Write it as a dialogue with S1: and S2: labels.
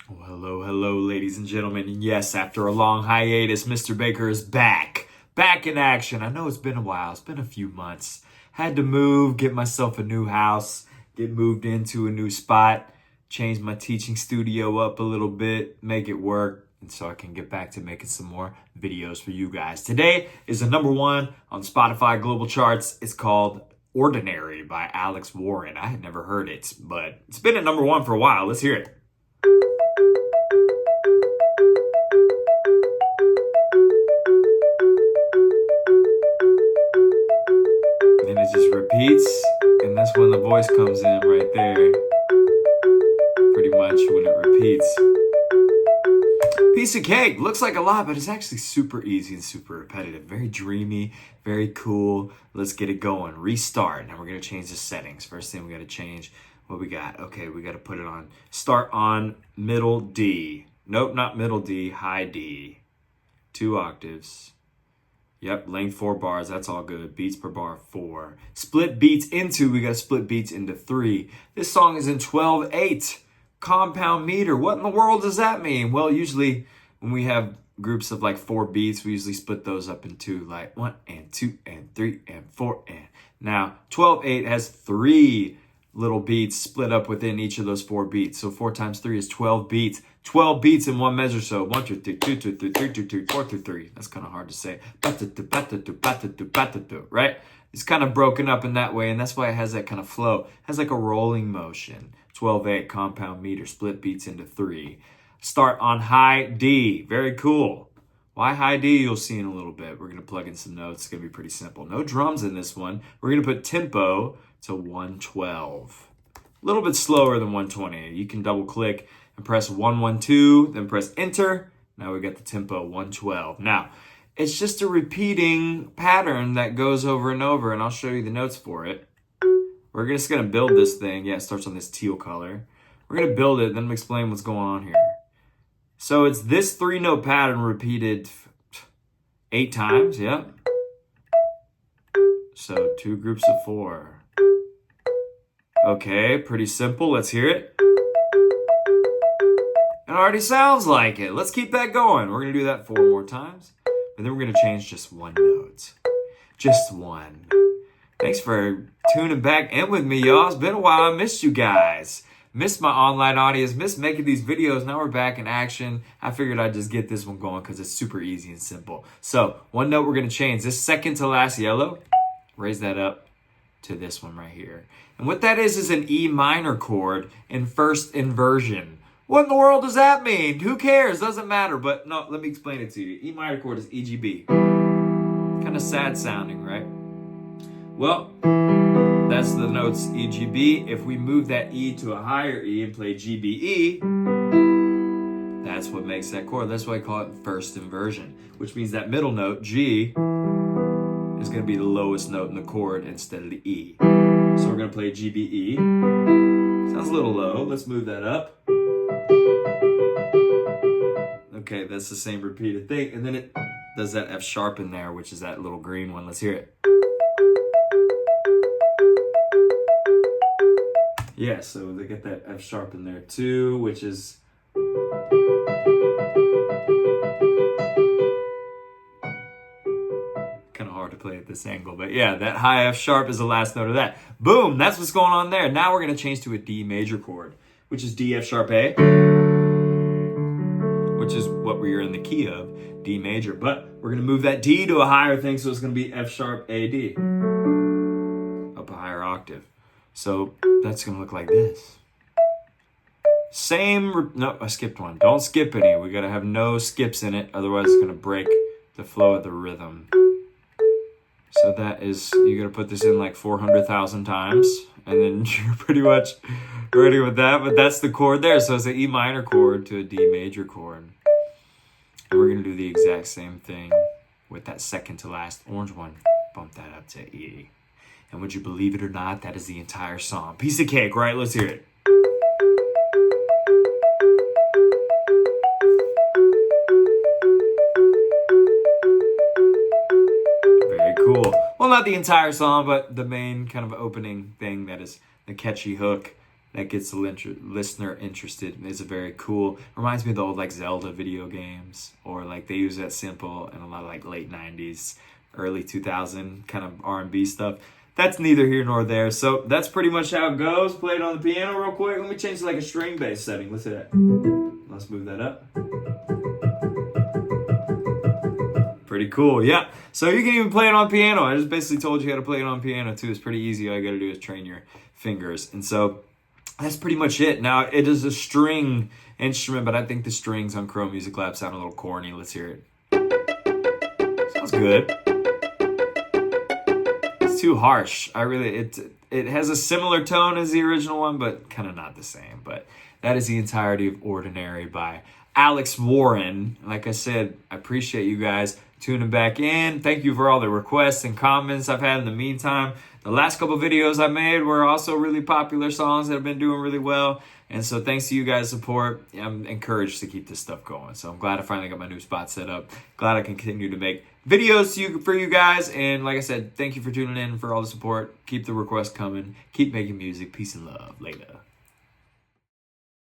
S1: Well, hello, ladies and gentlemen. And yes, after a long hiatus, Mr. Baker is back. Back in action. I know it's been a while. It's been a few months. Had to move, get myself a new house, get moved into a new spot, change my teaching studio up a little bit, make it work, and so I can get back to making some more videos for you guys. Today is the number one on Spotify Global Charts. It's called Ordinary by Alex Warren. I had never heard it, but it's been at number one for a while. Let's hear it. And it just repeats, and that's when the voice comes in right there. Pretty much when it repeats. Piece of cake. Looks like a lot, but it's actually super easy and super repetitive. Very dreamy, very cool. Let's get it going. Restart. Now we're going to change the settings. First thing we got to change what we got. Okay, we got to put it on. Start on middle D. Nope, not middle D, high D. 2 octaves. Yep, length 4 bars, that's all good. Beats per bar 4. Split beats into, we got to split beats into 3. This song is in 12/8. Compound meter. What in the world does that mean? Well, usually when we have groups of like 4 beats, we usually split those up into like 1 and 2 and 3 and 4 and. Now, 12/8 has 3 little beats split up within each of those 4 beats. So 4 times 3 is 12 beats. 12 beats in one measure. So 1, 2, 3, 2, 2, 3, 3, 2, 3, 4, 2, 3. That's kind of hard to say. Right? It's kind of broken up in that way, and that's why it has that kind of flow. It has like a rolling motion. 12/8 compound meter, split beats into 3. Start on high D. Very cool. Why high D? You'll see in a little bit. We're going to plug in some notes. It's going to be pretty simple. No drums in this one. We're going to put tempo to 112. A little bit slower than 120. You can double click and press 112, then press enter. Now we got the tempo 112. Now, it's just a repeating pattern that goes over and over, and I'll show you the notes for it. We're just going to build this thing. Yeah, it starts on this teal color. We're going to build it, then explain what's going on here. So it's this 3-note pattern repeated 8 times, yep. So 2 groups of 4. Okay, pretty simple. Let's hear it. It already sounds like it. Let's keep that going. We're going to do that 4 more times. And then we're going to change just 1 note. Just 1. Thanks for tuning back in with me, y'all. It's been a while. I missed you guys. Missed my online audience. Missed making these videos. Now we're back in action. I figured I'd just get this one going because it's super easy and simple. So, 1 note we're going to change. This second to last yellow, raise that up to this one right here. And what that is an E minor chord in first inversion. What in the world does that mean? Who cares? Doesn't matter. But no, let me explain it to you. E minor chord is EGB. Kind of sad sounding, right? Well, that's the notes EGB. If we move that E to a higher E and play GBE, that's what makes that chord. That's why I call it first inversion, which means that middle note, G, is going to be the lowest note in the chord instead of the E. So we're going to play GBE. Sounds a little low. Let's move that up. Okay, that's the same repeated thing. And then it does that F sharp in there, which is that little green one. Let's hear it. Yeah, so they get that F sharp in there too, which is kind of hard to play at this angle. But yeah, that high F sharp is the last note of that. Boom, that's what's going on there. Now we're going to change to a D major chord, which is D F sharp A, which is what we're in the key of, D major. But we're going to move that D to a higher thing, so it's going to be F sharp A D, up a higher octave. So that's going to look like this. No, I skipped one. Don't skip any. We got to have no skips in it. Otherwise, it's going to break the flow of the rhythm. So that is, you're going to put this in like 400,000 times. And then you're pretty much ready with that. But that's the chord there. So it's an E minor chord to a D major chord. And we're going to do the exact same thing with that second to last orange one. Bump that up to E. And would you believe it or not, that is the entire song. Piece of cake, right? Let's hear it. Very cool. Well, not the entire song, but the main kind of opening thing that is the catchy hook that gets the listener interested. It's a very cool, reminds me of the old like Zelda video games, or like they use that sample in a lot of like late 90s, early 2000 kind of R&B stuff. That's neither here nor there. So that's pretty much how it goes. Play it on the piano real quick. Let me change to like a string bass setting. Let's do that. Let's move that up. Pretty cool, yeah. So you can even play it on piano. I just basically told you how to play it on piano too. It's pretty easy. All you gotta do is train your fingers. And so that's pretty much it. Now, it is a string instrument, but I think the strings on Crow Music Lab sound a little corny. Let's hear it. Sounds good. It's too harsh. It has a similar tone as the original one, but kind of not the same. But that is the entirety of Ordinary by Alex Warren. Like I said, I appreciate you guys tuning back in. Thank you for all the requests and comments I've had in the meantime. The last couple videos I made were also really popular songs that have been doing really well. And so thanks to you guys' support, I'm encouraged to keep this stuff going. So I'm glad I finally got my new spot set up. Glad I can continue to make videos for you guys. And like I said, thank you for tuning in, for all the support. Keep the requests coming. Keep making music. Peace and love. Later.